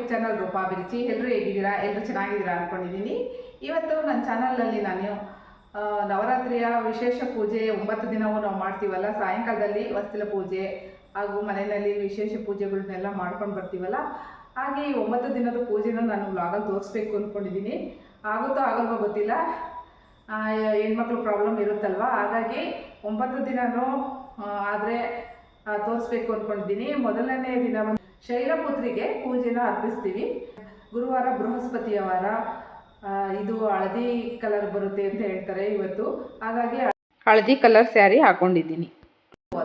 YouTube channel Roopa ಅಭಿರುಚಿ. ಎಲ್ಲರೂ ಹೇಗಿದ್ದೀರಾ? ಎಲ್ಲರೂ ಚೆನ್ನಾಗಿದ್ದೀರಾ ಅಂದ್ಕೊಂಡಿದ್ದೀನಿ. ಇವತ್ತು ನನ್ನ ಚಾನಲಲ್ಲಿ ನಾನು ನವರಾತ್ರಿಯ ವಿಶೇಷ ಪೂಜೆ 9 ದಿನವೂ ನಾವು ಮಾಡ್ತೀವಲ್ಲ, ಸಾಯಂಕಾಲದಲ್ಲಿ ವಸ್ತಿಲ ಪೂಜೆ ಹಾಗೂ ಮನೆಯಲ್ಲಿ ವಿಶೇಷ ಪೂಜೆಗಳನ್ನೆಲ್ಲ ಮಾಡ್ಕೊಂಡು ಬರ್ತೀವಲ್ಲ, ಹಾಗೆ ಈ 9 ದಿನದ ಪೂಜೆನ ನಾನು ವ್ಲಾಗಲ್ಲಿ ತೋರಿಸ್ಬೇಕು ಅಂದ್ಕೊಂಡಿದ್ದೀನಿ. ಆಗುತ್ತೋ ಆಗಲ್ವೋ ಗೊತ್ತಿಲ್ಲ, ಹೆಣ್ಮಕ್ಳು ಪ್ರಾಬ್ಲಮ್ ಇರುತ್ತಲ್ವ, ಹಾಗಾಗಿ 9 ದಿನವೂ ಆದರೆ ತೋರಿಸ್ಬೇಕು ಅಂದ್ಕೊಂಡಿದ್ದೀನಿ. ಮೊದಲನೇ ದಿನ ಶೈಲಪುತ್ರಿಗೆ ಪೂಜೆನ ಅರ್ಪಿಸ್ತೀವಿ. ಗುರುವಾರ ಬೃಹಸ್ಪತಿಯ ವಾರ, ಇದು ಹಳದಿ ಕಲರ್ ಬರುತ್ತೆ ಅಂತ ಹೇಳ್ತಾರೆ ಇವತ್ತು, ಹಾಗಾಗಿ ಹಳದಿ ಕಲರ್ ಸ್ಯಾರಿ ಹಾಕೊಂಡಿದ್ದೀನಿ.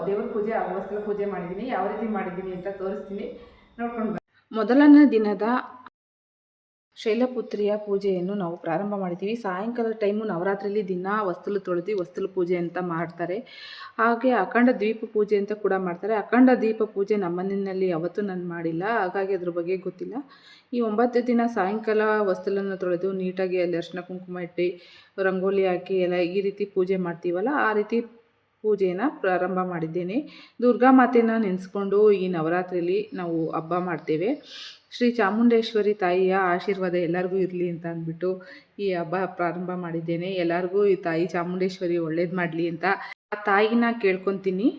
ದೇವ್ರ ಪೂಜೆ ವಸ್ತ್ರ ಪೂಜೆ ಮಾಡಿದ್ದೀನಿ. ಯಾವ ರೀತಿ ಮಾಡಿದ್ದೀನಿ ಅಂತ ತೋರಿಸ್ತೀನಿ, ನೋಡ್ಕೊಂಡು. ಮೊದಲನೇ ದಿನದ ಶೈಲಪುತ್ರಿಯ ಪೂಜೆಯನ್ನು ನಾವು ಪ್ರಾರಂಭ ಮಾಡಿದ್ದೀವಿ. ಸಾಯಂಕಾಲ ಟೈಮು ನವರಾತ್ರಿಯಲ್ಲಿ ದಿನ ವಸ್ತುಲು ತೊಳೆದು ವಸ್ತುಲು ಪೂಜೆ ಅಂತ ಮಾಡ್ತಾರೆ. ಹಾಗೆ ಅಖಂಡ ದೀಪ ಪೂಜೆ ಅಂತ ಕೂಡ ಮಾಡ್ತಾರೆ. ಅಖಂಡ ದೀಪ ಪೂಜೆ ನಮ್ಮ ಮನೆಯಲ್ಲಿ ಯಾವತ್ತೂ ನಾನು ಮಾಡಿಲ್ಲ, ಹಾಗಾಗಿ ಅದ್ರ ಬಗ್ಗೆ ಗೊತ್ತಿಲ್ಲ. ಈ 9 ದಿನ ಸಾಯಂಕಾಲ ವಸ್ತುಲನ್ನು ತೊಳೆದು ನೀಟಾಗಿ ಅಲ್ಲಿ ಅರಿಶಿನ ಕುಂಕುಮ ಇಟ್ಟು ರಂಗೋಲಿ ಹಾಕಿ ಎಲ್ಲ ಈ ರೀತಿ ಪೂಜೆ ಮಾಡ್ತೀವಲ್ಲ, ಆ ರೀತಿ ಪೂಜೆನ ಪ್ರಾರಂಭ ಮಾಡಿದ್ದೇನೆ. ದುರ್ಗಾ ಮಾತೆನ ನೆನೆಸ್ಕೊಂಡು ಈ ನವರಾತ್ರಿಯಲ್ಲಿ ನಾವು ಹಬ್ಬ ಮಾಡ್ತೇವೆ. ಶ್ರೀ ಚಾಮುಂಡೇಶ್ವರಿ ತಾಯಿಯ ಆಶೀರ್ವಾದ ಎಲ್ಲರಿಗೂ ಇರಲಿ ಅಂತ ಅಂದ್ಬಿಟ್ಟು ಈ ಹಬ್ಬ ಪ್ರಾರಂಭ ಮಾಡಿದ್ದೇನೆ. ಎಲ್ಲರಿಗೂ ಈ ತಾಯಿ ಚಾಮುಂಡೇಶ್ವರಿ ಒಳ್ಳೇದು ಮಾಡಲಿ ಅಂತ ಆ ತಾಯಿನ ಕೇಳ್ಕೊತೀನಿ.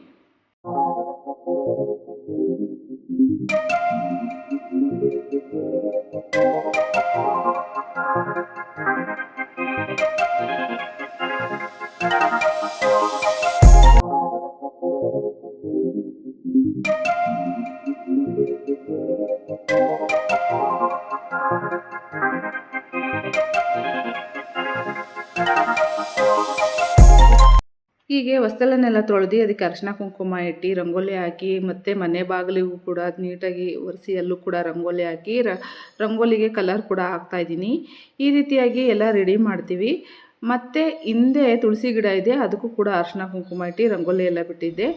ಹೀಗೆ ವಸ್ತುಗಳನ್ನೆಲ್ಲ ತೊಳೆದು ಅದಕ್ಕೆ ಅರಿಶಿನ ಕುಂಕುಮ ಇಟ್ಟು ರಂಗೋಲಿ ಹಾಕಿ, ಮತ್ತು ಮನೆ ಬಾಗಿಲಿಗೂ ಕೂಡ ನೀಟಾಗಿ ಒರೆಸಿ ಅಲ್ಲೂ ಕೂಡ ರಂಗೋಲಿ ಹಾಕಿ ರಂಗೋಲಿಗೆ ಕಲರ್ ಕೂಡ ಹಾಕ್ತಾಯಿದ್ದೀನಿ. ಈ ರೀತಿಯಾಗಿ ಎಲ್ಲ ರೆಡಿ ಮಾಡ್ತೀವಿ. ಮತ್ತು ಹಿಂದೆ ತುಳಸಿ ಗಿಡ ಇದೆ, ಅದಕ್ಕೂ ಕೂಡ ಅರಿಶಿನ ಕುಂಕುಮ ಇಟ್ಟು ರಂಗೋಲಿ ಎಲ್ಲ ಬಿಟ್ಟಿದ್ದೆ.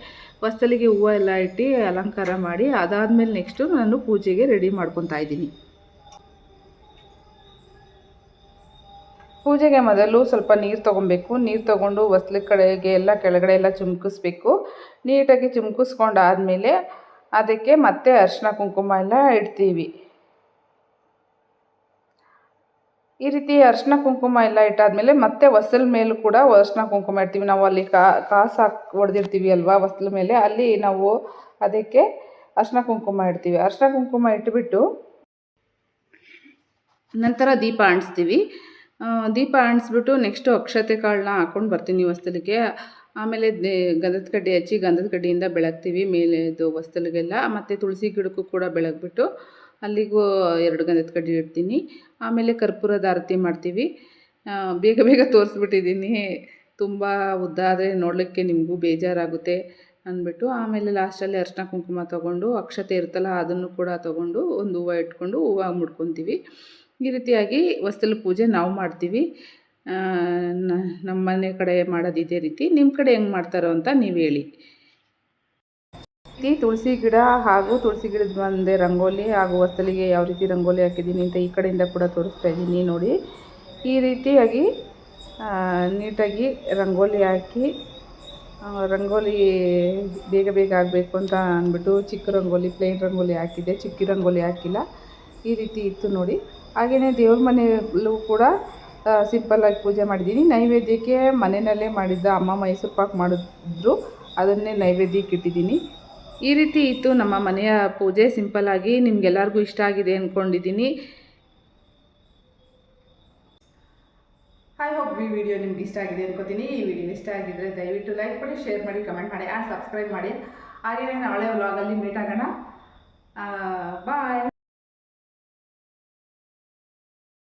ವಸ್ತಲಿಗೆ ಹೂವು ಎಲ್ಲ ಇಟ್ಟು ಅಲಂಕಾರ ಮಾಡಿ ಅದಾದಮೇಲೆ ನೆಕ್ಸ್ಟು ನಾನು ಪೂಜೆಗೆ ರೆಡಿ ಮಾಡ್ಕೊತಾ ಇದ್ದೀನಿ. ಪೂಜೆಗೆ ಮೊದಲು ಸ್ವಲ್ಪ ನೀರು ತೊಗೊಬೇಕು. ನೀರು ತೊಗೊಂಡು ವಸ್ತು ಕಡೆಗೆ ಎಲ್ಲ ಕೆಳಗಡೆ ಎಲ್ಲ ಚಿಮ್ಕಿಸ್ಬೇಕು. ನೀಟಾಗಿ ಚಿಮ್ಕಿಸ್ಕೊಂಡಾದಮೇಲೆ ಅದಕ್ಕೆ ಮತ್ತೆ ಅರಿಶಿನ ಕುಂಕುಮ ಎಲ್ಲ ಇಡ್ತೀವಿ. ಈ ರೀತಿ ಅರಿಶಿನ ಕುಂಕುಮ ಎಲ್ಲ ಇಟ್ಟಾದಮೇಲೆ ಮತ್ತೆ ವಸ್ತುಲ ಮೇಲೂ ಕೂಡ ಅರಿಶಿನ ಕುಂಕುಮ ಇಡ್ತೀವಿ. ನಾವು ಅಲ್ಲಿ ಕಾಸು ಹೊಡೆದಿರ್ತೀವಿ ಅಲ್ವಾ ವಸ್ತುಲ ಮೇಲೆ, ಅಲ್ಲಿ ನಾವು ಅದಕ್ಕೆ ಅರಿಶಿನ ಕುಂಕುಮ ಇಡ್ತೀವಿ. ಅರಿಶಿನ ಕುಂಕುಮ ಇಟ್ಬಿಟ್ಟು ನಂತರ ದೀಪ ಅಂಟಿಸ್ತೀವಿ. ದೀಪ ಅಂಟಿಸ್ಬಿಟ್ಟು ನೆಕ್ಸ್ಟು ಅಕ್ಷತೆ ಕಾಳನ್ನ ಹಾಕ್ಕೊಂಡು ಬರ್ತೀನಿ ವಸ್ತುಲಿಗೆ. ಆಮೇಲೆ ಗಂಧದ ಕಡ್ಡಿ ಹಚ್ಚಿ ಗಂಧದ ಕಡ್ಡಿಯಿಂದ ಬೆಳಗ್ತೀವಿ ಮೇಲೆ ಇದು ವಸ್ತುಲಿಗೆಲ್ಲ. ಮತ್ತು ತುಳಸಿ ಗಿಡಕ್ಕೂ ಕೂಡ ಬೆಳಗ್ಬಿಟ್ಟು ಅಲ್ಲಿಗೂ 2 ಗಂಧದ ಕಡ್ಡಿ ಇಡ್ತೀನಿ. ಆಮೇಲೆ ಕರ್ಪೂರದ ಆರತಿ ಮಾಡ್ತೀವಿ. ಬೇಗ ಬೇಗ ತೋರಿಸ್ಬಿಟ್ಟಿದ್ದೀನಿ, ತುಂಬ ಉದ್ದ ಆದರೆ ನೋಡಲಿಕ್ಕೆ ನಿಮಗೂ ಬೇಜಾರಾಗುತ್ತೆ ಅಂದ್ಬಿಟ್ಟು. ಆಮೇಲೆ ಲಾಸ್ಟಲ್ಲಿ ಅರಿಶಿನ ಕುಂಕುಮ ತೊಗೊಂಡು ಅಕ್ಷತೆ ಇರುತ್ತಲ್ಲ ಅದನ್ನು ಕೂಡ ತೊಗೊಂಡು ಒಂದು ಹೂವು ಇಟ್ಕೊಂಡು ಹೂವು ಮುಡ್ಕೊತೀವಿ. ಈ ರೀತಿಯಾಗಿ ವಸ್ತುಲ ಪೂಜೆ ನಾವು ಮಾಡ್ತೀವಿ. ನಮ್ಮ ಮನೆ ಕಡೆ ಮಾಡೋದು ಇದೇ ರೀತಿ. ನಿಮ್ಮ ಕಡೆ ಹೆಂಗೆ ಮಾಡ್ತಾರೋ ಅಂತ ನೀವು ಹೇಳಿ. ಈ ತುಳಸಿ ಗಿಡ ಹಾಗೂ ತುಳಸಿ ಗಿಡದ ಮುಂದೆ ರಂಗೋಲಿ ಹಾಗೂ ವಸ್ತುಲಿಗೆ ಯಾವ ರೀತಿ ರಂಗೋಲಿ ಹಾಕಿದ್ದೀನಿ ಅಂತ ಈ ಕಡೆಯಿಂದ ಕೂಡ ತೋರಿಸ್ತಾ ಇದ್ದೀನಿ ನೋಡಿ. ಈ ರೀತಿಯಾಗಿ ನೀಟಾಗಿ ರಂಗೋಲಿ ಹಾಕಿ, ರಂಗೋಲಿ ಬೇಗ ಬೇಗ ಆಗಬೇಕು ಅಂತ ಅಂದ್ಬಿಟ್ಟು ಚಿಕ್ಕ ರಂಗೋಲಿ ಪ್ಲೇನ್ ರಂಗೋಲಿ ಹಾಕಿದ್ದೆ, ಚಿಕ್ಕ ರಂಗೋಲಿ ಹಾಕಿಲ್ಲ. ಈ ರೀತಿ ಇತ್ತು ನೋಡಿ. ಹಾಗೆಯೇ ದೇವ್ರ ಮನೆಯಲ್ಲೂ ಕೂಡ ಸಿಂಪಲ್ಲಾಗಿ ಪೂಜೆ ಮಾಡಿದ್ದೀನಿ. ನೈವೇದ್ಯಕ್ಕೆ ಮನೆಯಲ್ಲೇ ಮಾಡಿದ್ದ ಅಮ್ಮ ಮೈಸೂರು ಪಾಕ್ ಮಾಡಿದ್ರು, ಅದನ್ನೇ ನೈವೇದ್ಯಕ್ಕೆ ಇಟ್ಟಿದ್ದೀನಿ. ಈ ರೀತಿ ಇತ್ತು ನಮ್ಮ ಮನೆಯ ಪೂಜೆ ಸಿಂಪಲ್ಲಾಗಿ. ನಿಮಗೆಲ್ಲರಿಗೂ ಇಷ್ಟ ಆಗಿದೆ ಅಂದ್ಕೊಂಡಿದ್ದೀನಿ. ಐ ಹೋಪ್ ಈ ವಿಡಿಯೋ ನಿಮ್ಗೆ ಇಷ್ಟ ಆಗಿದೆ ಅಂದ್ಕೊತೀನಿ. ಈ ವಿಡಿಯೋ ಇಷ್ಟ ಆಗಿದ್ದರೆ ದಯವಿಟ್ಟು ಲೈಕ್ ಮಾಡಿ, ಶೇರ್ ಮಾಡಿ, ಕಮೆಂಟ್ ಮಾಡಿ ಆ್ಯಂಡ್ ಸಬ್ಸ್ಕ್ರೈಬ್ ಮಾಡಿ. ಹಾಗೆಯೇ ನಾಳೆ ವ್ಲಾಗಲ್ಲಿ ಮೀಟ್ ಆಗೋಣ. ಬಾಯ್.